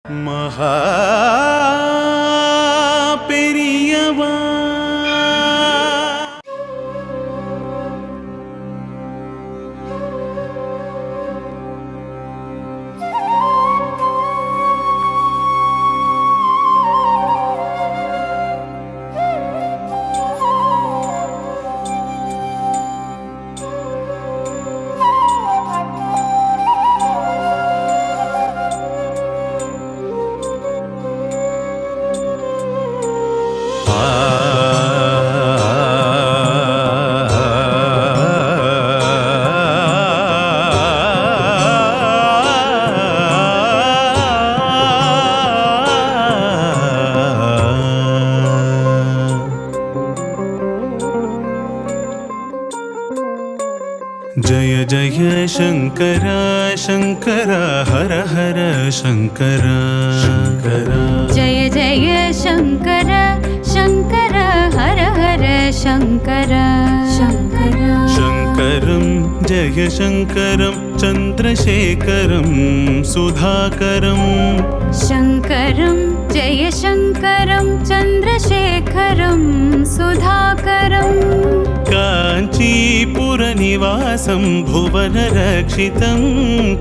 மகா பெரியவா जय जय शंकर शंकर हर हर शंकर शंकर जय जय शंकर शंकर हर हर शंकर शंकर शंकरं जय शंकरं चंद्रशेखरं सुधाकरं शंकरं जय शंकरं चंद्रशेखरं सुधाकरं काञ्चीपुरनिवासं भुवनरक्षितं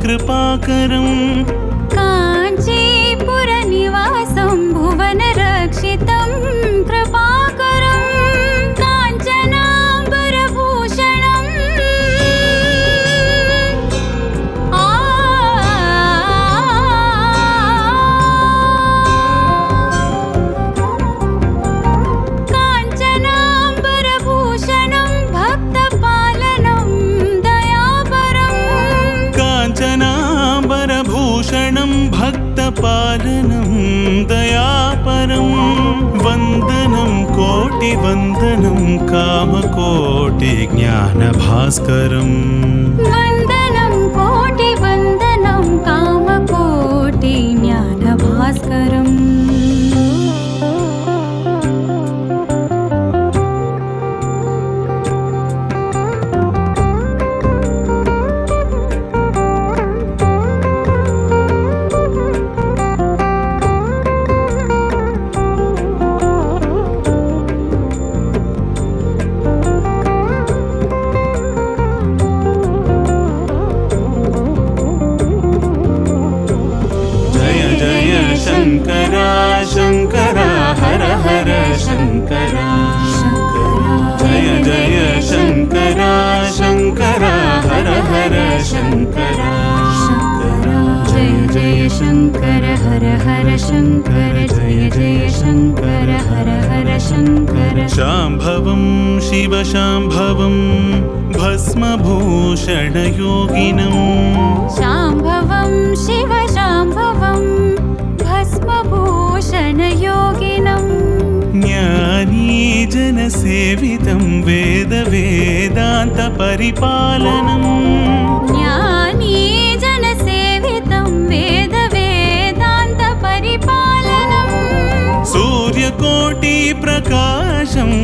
कृपाकरं काञ्चीपुरनिवासं भुवनरक्षितं कृपाकरं काञ्चनाम्बरभूषणं काञ्चनाम्बरभूषणं भक्तपालनं दयापरं काञ्चनाम्बरभूषणं भक्तपालनं दयापरं वन्दनं कोटिवन्दनं कामकोटिज्ञानभास्करम् वन्दनं कोटिवन्दनं कामकोटिज्ञानभास्करम् शंकर शंकर हर हर शंकर जय जय शंकर शंकर हर हर शंकर जय जय शंकर हर हर शंकर जय जय शंकर हर हर शंकर शाम्भवं शिव शाम्भवं भस्मभूषणयोगिनं शाम्भवं शिव शाम्भवं भस्मभूषणयोगिनं ज्ञानीजनसेवितं वेदवेदान्तपरिपालनं ज्ञानीजनसेवितं वेदवेदान्तपरिपालनं सूर्यकोटिप्रकाशम्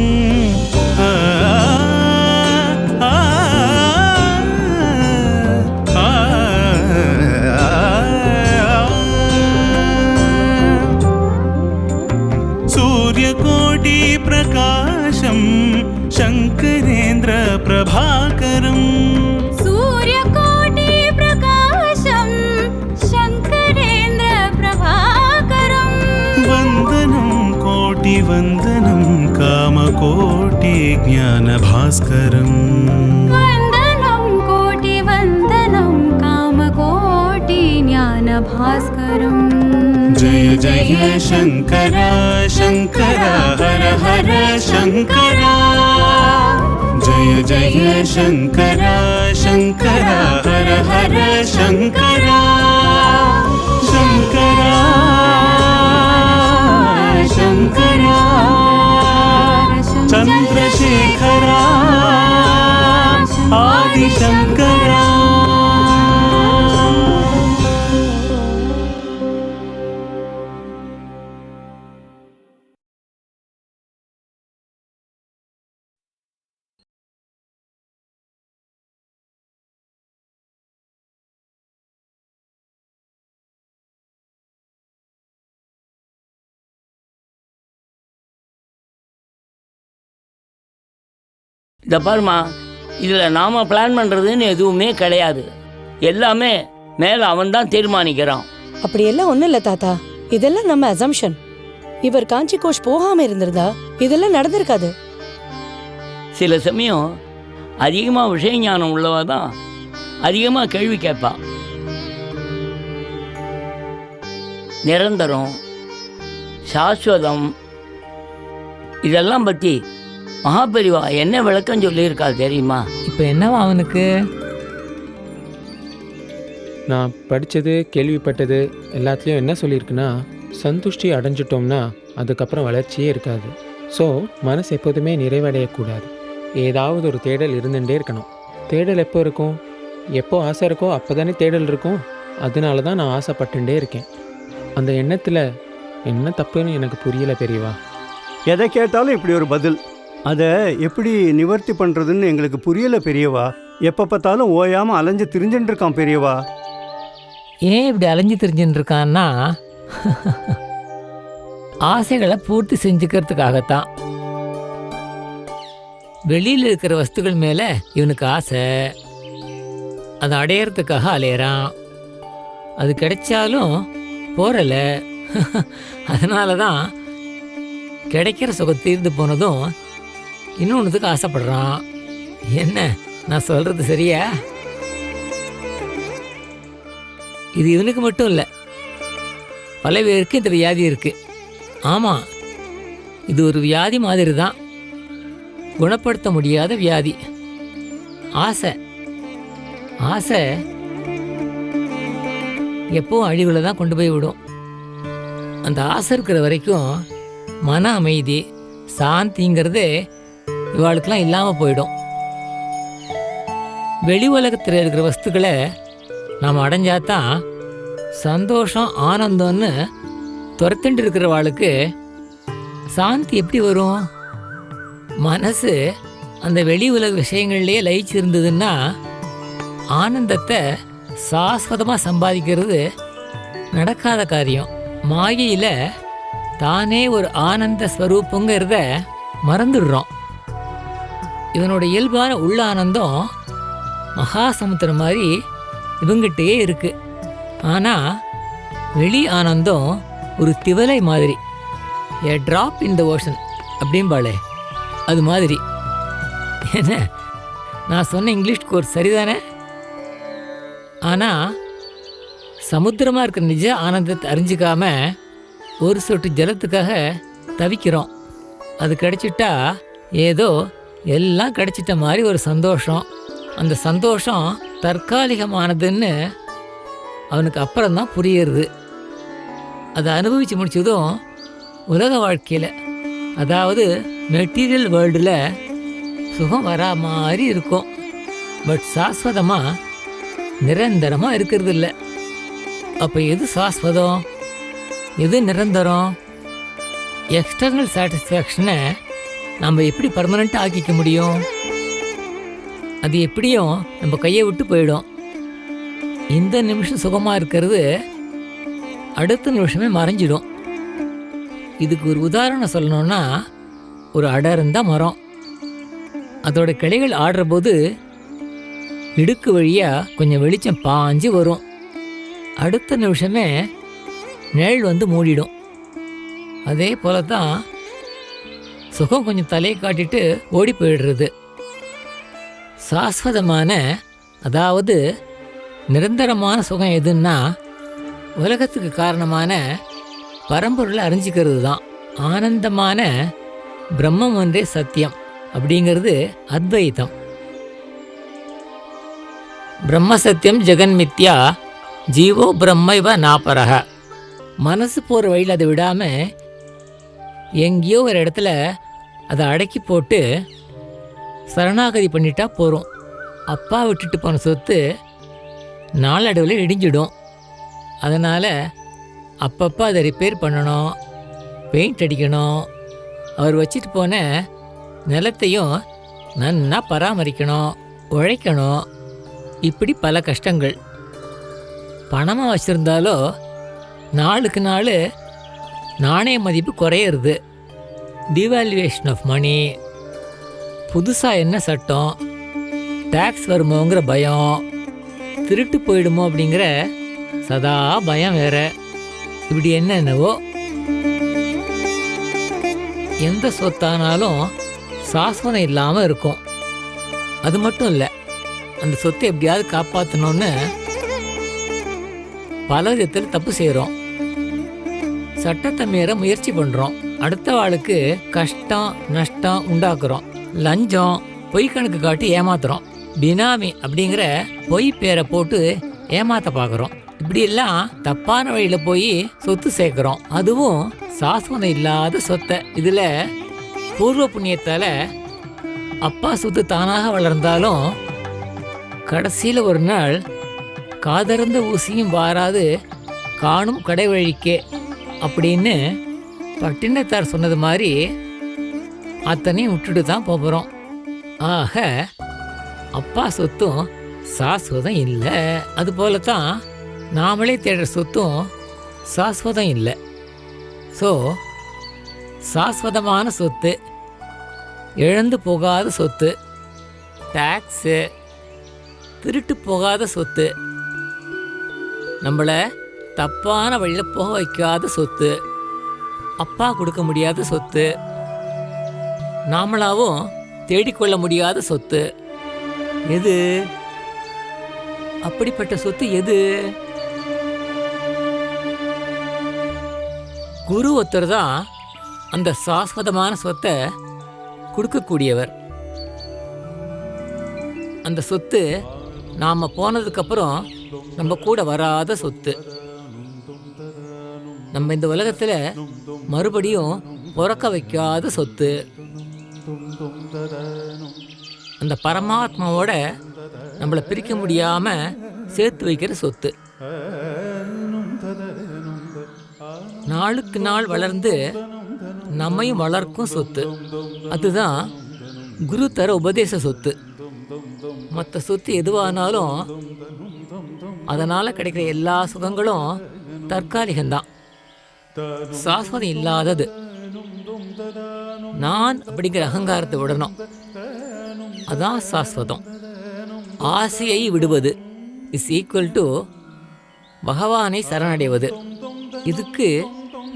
सूर्यकोटिप्रकाशं शंकरेन्द्र प्रभाकरं सूर्यकोटिप्रकाशं शंकरेन्द्र प्रभाकरं वन्दनं कोटिवन्दनं कामकोटिज्ञानभास्करम् वन्दनं कोटिवन्दनं कामकोटिज्ञानभास्करम् जय जय शंकर शंकर हर हर शंकर जय जय शंकर शंकर हर हर शंकर शंकर शंकर चंद्रशेखर आदिशंकर இதை பாருமா, இதில் நாம் பிளான் பண்ணுறதுன்னு எதுவுமே கிடையாது. எல்லாமே மேலே அவன் தான் தீர்மானிக்கிறான். அப்படியெல்லாம் ஒண்ணும் இல்ல தாத்தா, இதெல்லாம் நம்ம அசம்ஷன். இவர் காஞ்சி கோஷ் போகாம இருந்திருந்தா இதெல்லாம் நடந்திருக்காது. சில சமயம் அதிகமாக விஷய ஞானம் உள்ளவா தான் அதிகமாக கேள்வி கேட்பா. நிரந்தரம், சாஸ்வதம், இதெல்லாம் பற்றி மகாபெரிவா என்ன விளக்கம் சொல்லியிருக்கா தெரியுமா? இப்போ என்னவா அவனுக்கு? நான் படித்தது கேள்விப்பட்டது எல்லாத்துலேயும் என்ன சொல்லியிருக்குன்னா, சந்துஷ்டி அடைஞ்சிட்டோம்னா அதுக்கப்புறம் வளர்ச்சியே இருக்காது. ஸோ மனசு எப்போதுமே நிறைவடையக்கூடாது. ஏதாவது ஒரு தேடல் இருந்துகிட்டே இருக்கணும். தேடல் எப்போ இருக்கும்? எப்போ ஆசை இருக்கோ அப்போ தானே தேடல் இருக்கும். அதனால தான் நான் ஆசைப்பட்டுட்டே இருக்கேன். அந்த எண்ணத்தில் என்ன தப்புன்னு எனக்கு புரியலை பெரியவா. எதை கேட்டாலும் இப்படி ஒரு பதில். அதை எப்படி நிவர்த்தி பண்ணுறதுன்னு எங்களுக்கு புரியலை பெரியவா. எப்போ பார்த்தாலும் ஓயாமல் அலைஞ்சு திரிஞ்சுட்டு இருக்கான் பெரியவா. ஏன் இப்படி அலைஞ்சு திரிஞ்சுன்னு இருக்கான்னா, ஆசைகளை பூர்த்தி செஞ்சுக்கிறதுக்காகத்தான். வெளியில் இருக்கிற வஸ்துக்கள் மேலே இவனுக்கு ஆசை, அதை அடையிறதுக்காக அலையிறான். அது கிடைச்சாலும் போறல. அதனால தான் கிடைக்கிற சுகம் தீர்ந்து போனதும் இன்னொன்றுத்துக்கு ஆசைப்படுறான். என்ன நான் சொல்றது சரியா? இது இவனுக்கு மட்டும் இல்லை, பல பேருக்கு இந்த வியாதி இருக்கு. ஆமாம், இது ஒரு வியாதி மாதிரி தான், குணப்படுத்த முடியாத வியாதி. ஆசை ஆசை எப்பவும் அழிவில் தான் கொண்டு போய் விடும். அந்த ஆசை இருக்கிற வரைக்கும் மன அமைதி சாந்திங்கிறது இவாளுக்கெல்லாம் இல்லாமல் போயிடும். வெளி உலகத்தில் இருக்கிற வஸ்துக்களை நாம் அடைஞ்சாதான் சந்தோஷம் ஆனந்தம்னு துரத்துட்டு இருக்கிறவாளுக்கு சாந்தி எப்படி வரும்? மனசு அந்த வெளி உலக விஷயங்கள்லேயே லயிச்சு இருந்ததுன்னா ஆனந்தத்தை சாஸ்வதமாக சம்பாதிக்கிறது நடக்காத காரியம். மாயையில் தானே ஒரு ஆனந்த ஸ்வரூபங்கிறத மறந்துடுறோம். இவனோட இயல்பான உள்ள ஆனந்தம் மகாசமுத்திரம் மாதிரி இவங்கிட்டே இருக்கு. ஆனால் வெளி ஆனந்தம் ஒரு திவலை மாதிரி, ஏ ட்ராப் இன் த ஓஷன் அப்படிம்பாளே, அது மாதிரி. என்ன நான் சொன்ன இங்கிலீஷ் கோர்ஸ் சரிதானே? ஆனால் சமுத்திரமாக இருக்கிற நிஜ ஆனந்தத்தை அறிஞ்சிக்காம ஒரு சொட்டு ஜலத்துக்காக தவிக்கிறோம். அது கிடைச்சிட்டா ஏதோ எல்லாம் கிடைச்சிட்ட மாதிரி ஒரு சந்தோஷம். அந்த சந்தோஷம் தற்காலிகமானதுன்னு அவனுக்கு அப்புறம்தான் புரியுறது. அதை அனுபவித்து முடிச்சதும் உலக வாழ்க்கையில், அதாவது மெட்டீரியல் வேர்ல்டில் சுகம் வரா மாதிரி இருக்கும். பட் சாஸ்வதமாக நிரந்தரமாக இருக்கிறது இல்லை. அப்போ எது சாஸ்வதம், எது நிரந்தரம்? எக்ஸ்டர்னல் சாட்டிஸ்ஃபேக்ஷனை நம்ம எப்படி பர்மனெண்ட்டாக ஆக்கிக்க முடியும்? அது எப்படியும் நம்ம கையை விட்டு போயிடும். இந்த நிமிஷம் சுகமாக இருக்கிறது அடுத்த நிமிஷமே மறைஞ்சிடும். இதுக்கு ஒரு உதாரணம் சொல்லணும்னா, ஒரு அடர்ந்த மரம், அதோட கிளைகள் ஆடுற போது இடுக்கு வழியாக கொஞ்சம் வெளிச்சம் பாஞ்சு வரும். அடுத்த நிமிஷமே நிழல் வந்து மூடிடும். அதே போல தான் சுகம் கொஞ்சம் தலையை காட்டிட்டு ஓடி போயிடுறது. சாஸ்வதமான, அதாவது நிரந்தரமான சுகம் எதுன்னா உலகத்துக்கு காரணமான பரம்பொருளை அறிஞ்சிக்கிறது தான். ஆனந்தமான பிரம்மம் ஒன்றே சத்தியம் அப்படிங்கிறது அத்வைதம். பிரம்ம சத்தியம் ஜெகன்மித்யா ஜீவோ பிரம்ம இவ நாபரக. மனசு போகிற வழியில் அதை விடாமல் எங்கேயோ ஒரு இடத்துல அதை அடக்கி போட்டு சரணாகதி பண்ணிட்டா போகிறோம். அப்பா விட்டுட்டு போன சொத்து நாளடைவில் இடிஞ்சிடும். அதனால் அப்பப்போ அதை ரிப்பேர் பண்ணணும், பெயிண்ட் அடிக்கணும், அவர் வச்சுட்டு போன நிலத்தையும் நன்னா பராமரிக்கணும், உழைக்கணும். இப்படி பல கஷ்டங்கள். பணமாக வச்சுருந்தாலோ நாளுக்கு நாள் நாணய மதிப்பு குறையிறது. டிவால்யூவேஷன் ஆஃப் மணி, புதுசாக என்ன சட்டம், டேக்ஸ் வருமோங்கிற பயம், திருட்டு போயிடுமோ அப்படிங்கிற சதா பயம் வேற. இப்படி என்னென்னவோ. எந்த சொத்தானாலும் சாஸ்வதம் இல்லாமல் இருக்கும். அது மட்டும் இல்லை, அந்த சொத்தை எப்படியாவது காப்பாற்றணும்னு பல விதத்தில் தப்பு செய்கிறோம். சட்டத்தை மீற முயற்சி பண்ணுறோம். அடுத்த ஆளுக்கு கஷ்டம் நஷ்டம் உண்டாக்குறோம். லஞ்சம், பொய் கணக்கு காட்டி ஏமாத்துறோம். பினாமி அப்படிங்கிற பொய் பேரை போட்டு ஏமாத்த பார்க்குறோம். இப்படி எல்லாம் தப்பான வழியில் போய் சொத்து சேர்க்குறோம். அதுவும் சாஸ்வதம் இல்லாத சொத்தை. இதில் பூர்வ புண்ணியத்தால் அப்பா சொத்து தானாக வளர்ந்தாலும் கடைசியில் ஒரு நாள் காதறந்த ஊசியும் வாராது காணும் கடை வழிக்கே அப்படின்னு பட்டினத்தார் சொன்னது மாதிரி அத்தனையும் விட்டுட்டு தான் போகிறோம். ஆக அப்பா சொத்தும் சாஸ்வதம் இல்லை. அதுபோல தான் நாமளே தேடுற சொத்தும் சாஸ்வதம் இல்லை. ஸோ சாஸ்வதமான சொத்து, இழந்து போகாத சொத்து, டேக்ஸு, திருட்டு போகாத சொத்து, நம்மளை தப்பான வழியில் போக வைக்காத சொத்து, அப்பா கொடுக்க முடியாத சொத்து, நாமளாவும் தேடிக்கொள்ள முடியாத சொத்து எது? அப்படிப்பட்ட சொத்து எது? குரு ஒருத்தர் தான் அந்த சாஸ்வதமான சொத்தை கொடுக்கக்கூடியவர். அந்த சொத்து நாம் போனதுக்கப்புறம் நம்ம கூட வராத சொத்து. நம்ம இந்த உலகத்தில் மறுபடியும் பிறக்க வைக்காத சொத்து. அந்த பரமாத்மாவோட நம்மளை பிரிக்க முடியாமல் சேர்த்து வைக்கிற சொத்து. நாளுக்கு நாள் வளர்ந்து நம்மையும் வளர்க்கும் சொத்து. அதுதான் குரு தர உபதேச சொத்து. மற்ற சொத்து எதுவானாலும் அதனால் கிடைக்கிற எல்லா சுகங்களும் தற்காலிகம்தான், சாஸ்வதம் இல்லாதது. நான் அப்படிங்கிற அகங்காரத்தை விடணும், அதான் சாஸ்வதம். ஆசையை விடுவது இஸ் ஈக்குவல் டு பகவானை சரணடைவது. இதுக்கு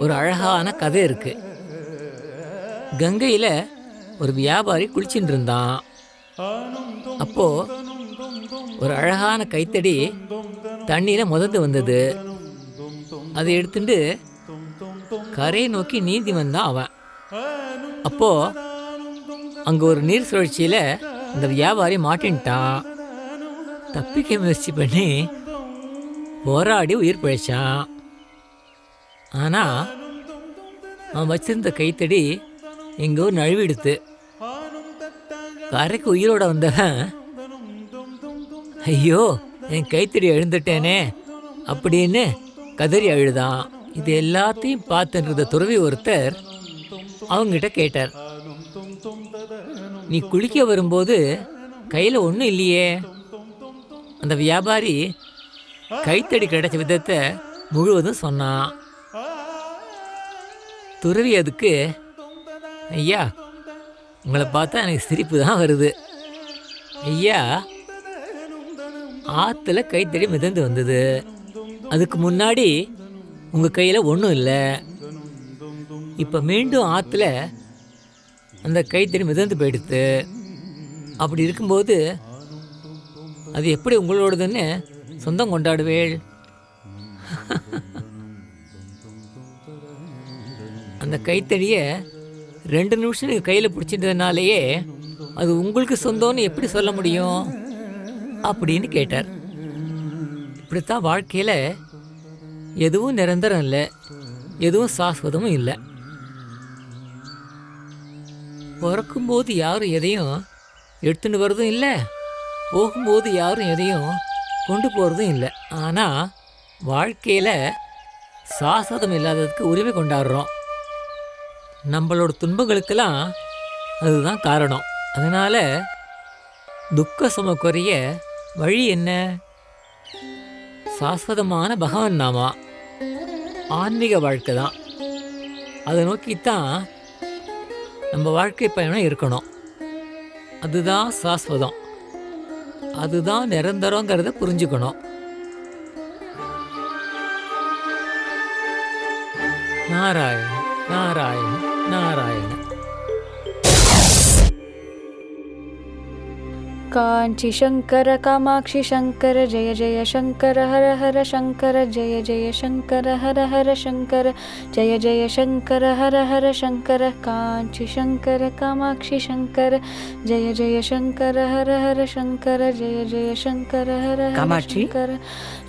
ஒரு அழகான கதை இருக்கு. கங்கையில் ஒரு வியாபாரி குளிச்சுட்டு இருந்தான். அப்போ ஒரு அழகான கைத்தடி தண்ணியில் முதந்து வந்தது. அதை எடுத்துட்டு கரையை நோக்கி நீந்தி வந்தான் அவன். அப்போ அங்கே ஒரு நீர் சுழற்சியில் இந்த வியாபாரி மாட்டின்ட்டான். தப்பிக்க முயற்சி பண்ணி போராடி உயிர் பிழைச்சான். ஆனால் அவன் வச்சிருந்த கைத்தடி எங்கோ நழுவிடுத்து. கரைக்கு உயிரோட வந்தவன், ஐயோ என் கைத்தடி எழுந்துட்டேனே அப்படின்னு கதறி அழுதான். இது எல்லாத்தையும் பார்த்துன்ற துறவி ஒருத்தர் அவங்கிட்ட கேட்டார், நீ குளிக்க வரும்போது கையில் ஒன்றும் இல்லையே? அந்த வியாபாரி கைத்தடி கிடைச்ச விதத்தை முழுவதும் சொன்னான். துறவி அதுக்கு, ஐயா உங்களை பார்த்தா எனக்கு சிரிப்பு தான் வருது. ஐயா, ஆற்றுல கைத்தடி மிதந்து வந்தது. அதுக்கு முன்னாடி உங்கள் கையில் ஒன்றும் இல்லை. இப்போ மீண்டும் ஆற்றுல அந்த கைத்தடி மிதந்து போயிடுத்து. அப்படி இருக்கும்போது அது எப்படி உங்களோடதுன்னு சொந்தம் கொண்டாடுவேள்? அந்த கைத்தடியை 2 நிமிஷம் நீங்கள் கையில் பிடிச்சிட்டதுனாலேயே அது உங்களுக்கு சொந்தம்னு எப்படி சொல்ல முடியும் அப்படின்னு கேட்டார். இப்படித்தான் வாழ்க்கையில் எதுவும் நிரந்தரம் இல்லை, எதுவும் சாஸ்வதமும் இல்லை. பிறக்கும்போது யாரும் எதையும் எடுத்துன்னு வர்றதும் இல்லை, போகும்போது யாரும் எதையும் கொண்டு போகிறதும் இல்லை. ஆனால் வாழ்க்கையில் சாஸ்வதம் இல்லாததுக்கு உரிமை கொண்டாடுறோம். நம்மளோட துன்பங்களுக்கெல்லாம் அதுதான் காரணம். அதனால் துக்க சும குறைய வழி என்ன? சாஸ்வதமான பகவான் நாமா, ஆன்மீக வாழ்க்கை தான். அதை நோக்கித்தான் நம்ம வாழ்க்கை பயணம் இருக்கணும். அதுதான் சாஸ்வதம், அதுதான் நிரந்தரங்கிறத புரிஞ்சுக்கணும். நாராயண நாராயண நாராயண. कांची शंकर कामाक्षी शंकर जय जय शंकर हर हर शंकर जय जय शंकर हर हर शंकर जय जय शंकर हर हर शंकर कांची शंकर कामाक्षी शंकर जय जय शंकर हर हर शंकर जय जय शंकर हर हर காமாட்சி, शंकर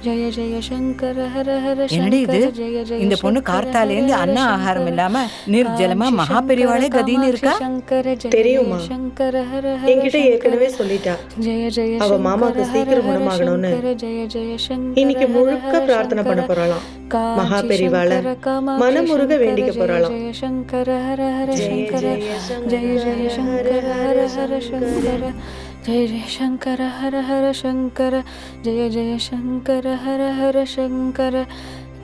जय जय शंकर हर हर என்னடி शंकर இது? जय जय இந்த பொண்ணு शंकर கார்த்தாலேந்து हर हर அன்ன ஆகாரம் शंकर இல்லாம நிர்ஜலமா कांची மகா शंकर பெரியவாளே கதின்னு இருக்கா. कामाक्षी शंकर जय தெரியுமா? जय शंकर हर हर என்கிட்ட शंकर ஏற்கனவே சொல்லிட்டா. जय जय அவ शंकर மாமாக்கு हर சீக்கிரம் हर குணமாகணும்னு शंकर जय जय शंकर இன்னைக்கு हर முழுக்க हर பிரார்த்தனை பண்ண शंकर போறாளாம். कांची மகா பெரிவாள शंकर कामाक्षी மனமுருக शंकर வேண்டிக்க जय போறாளாம். जय शंकर हर हर जय शंकर जय जय जय शंकर हर हर शंकर जय जय शंकर हर हर शंकर जय जय शंकर हर हर शंकर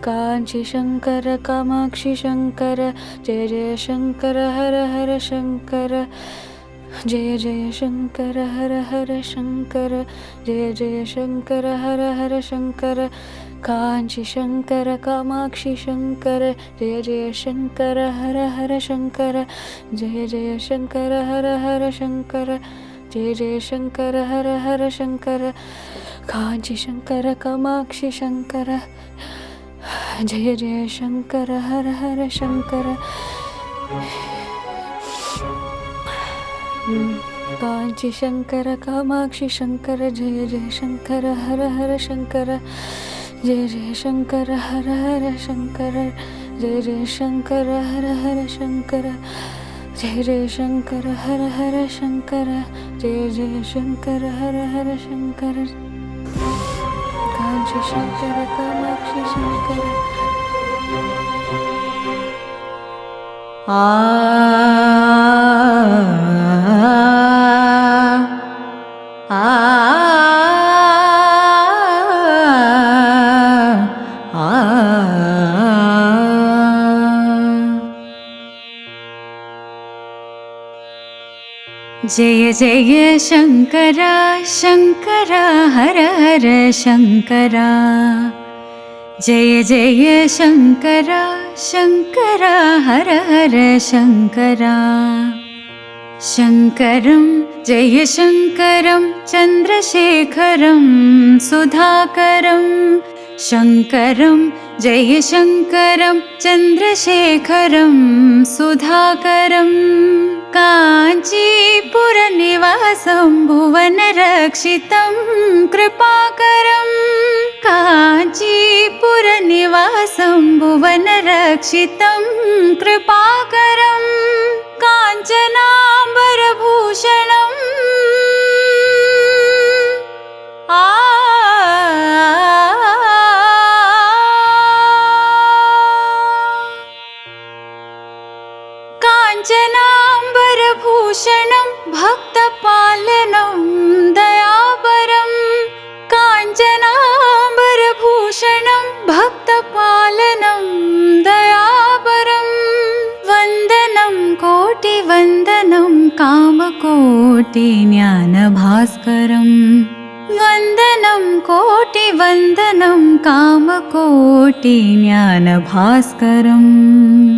कांची शंकर कामाक्षी शंकर जय जय शंकर हर हर शंकर जय जय शंकर हर हर शंकर जय जय शंकर हर हर शंकर कांची शंकर कामाक्षी शंकर जय जय शंकर हर हर शंकर जय जय शंकर हर हर शंकर जय जय शंकर हर हर शंकर कांची शंकर कामाक्षी शंकर जय जय शंकर हर हर शंकर कांची शंकर कामाक्षी शंकर जय जय शंकर हर हर शंकर जय जय शंकर हर हर शंकर जय जय शंकर हर हर शंकर जय जय शंकर हर हर शंकर जय जय शंकर हर हर शंकर कांची शंकर कामाक्षी शंकर जय जय शंकरा शंकरा हर हर शंकरा जय जय शंकरा शंकरा हर हर शंकरा शंकरं जय शंकरं चंद्रशेखरं सुधाकरं शंकरं जय शंकरं चंद्रशेखरं सुधाकरं काञ्चीपुरनिवासं भुवनरक्षितं कृपाकरं काञ्चीपुरनिवासं भुवनरक्षितं कृपाकरं काञ्चनाम्बरभूषणम् काञ्चनाम्बरभूषणं भक्तपालनं दयापरं काञ्चनाम्बरभूषणं भक्तपालनं दयापरं वन्दनं कोटिवन्दनं कामकोटिज्ञानभास्करं वन्दनं कोटिवन्दनं कामकोटिज्ञानभास्करं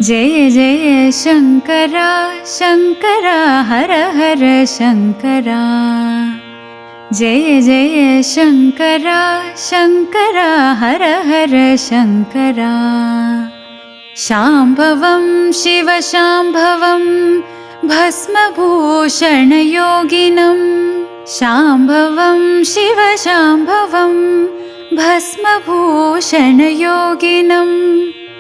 जय जय शंकरा शंकरा हर हर शंकरा जय जय शंकरा शंकरा हर हर शंकरा शाम्भवं शिवशाम्भवं भस्मभूषणयोगिनं शाम्भवं शिवशाम्भवं भस्मभूषणयोगिनं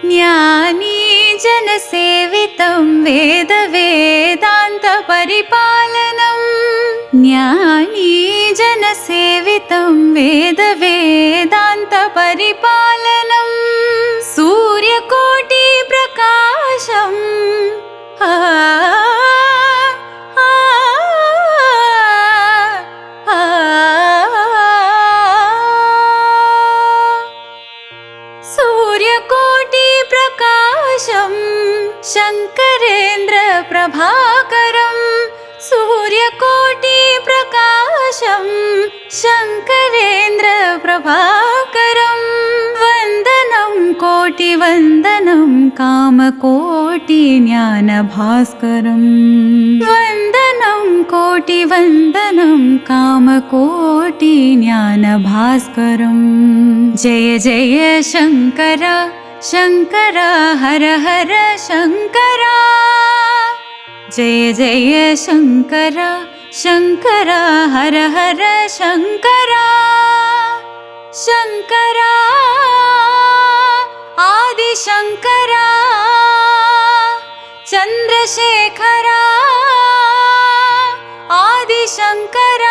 ज्ञानी जनसेवितं वेदवेदान्तपरिपालनं ज्ञानी जनसेवितं वेदवेदान्तपरिपालनं सूर्यकोटिप्रकाशं सूर्यकोटिप्रकाशं शंकरेन्द्र प्रभाकरं सूर्यकोटि शङ्करं शङ्करेन्द्रप्रभाकरं वन्दनं कोटिवन्दनं कामकोटिज्ञानभास्करं वन्दनं कोटिवन्दनं कामकोटिज्ञानभास्करं जय जय शङ्कर शङ्कर हर हर शङ्कर जय जय शङ्कर शङ्कर हर हर शङ्कर शङ्कर आदिशङ्कर चन्द्रशेखर आदिशङ्कर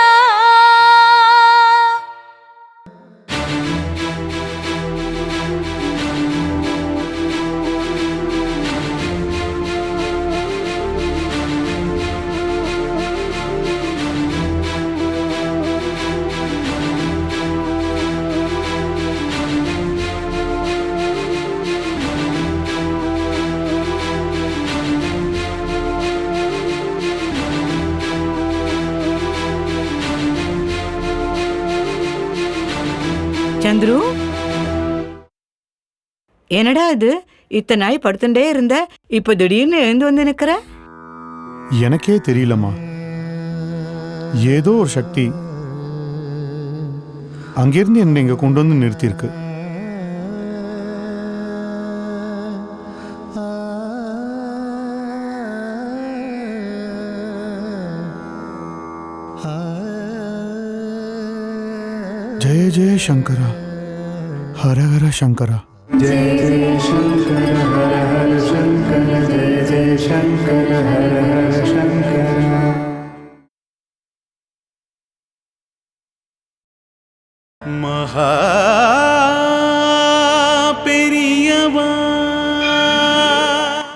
சந்துரு, என்னடா இது? இத்தனை நாய் படுத்துட்டே இருந்த, இப்ப திடீர்னு எழுந்து வந்து நிக்கிற? எனக்கே தெரியலம்மா. ஏதோ ஒரு சக்தி அங்கிருந்து என்னை இங்க கொண்டு வந்து நிறுத்தியிருக்கு. जय जय शंकरा हर हर शंकरा जय जय शंकर हर हर शंकर जय जय शंकर हर हर शंकर महा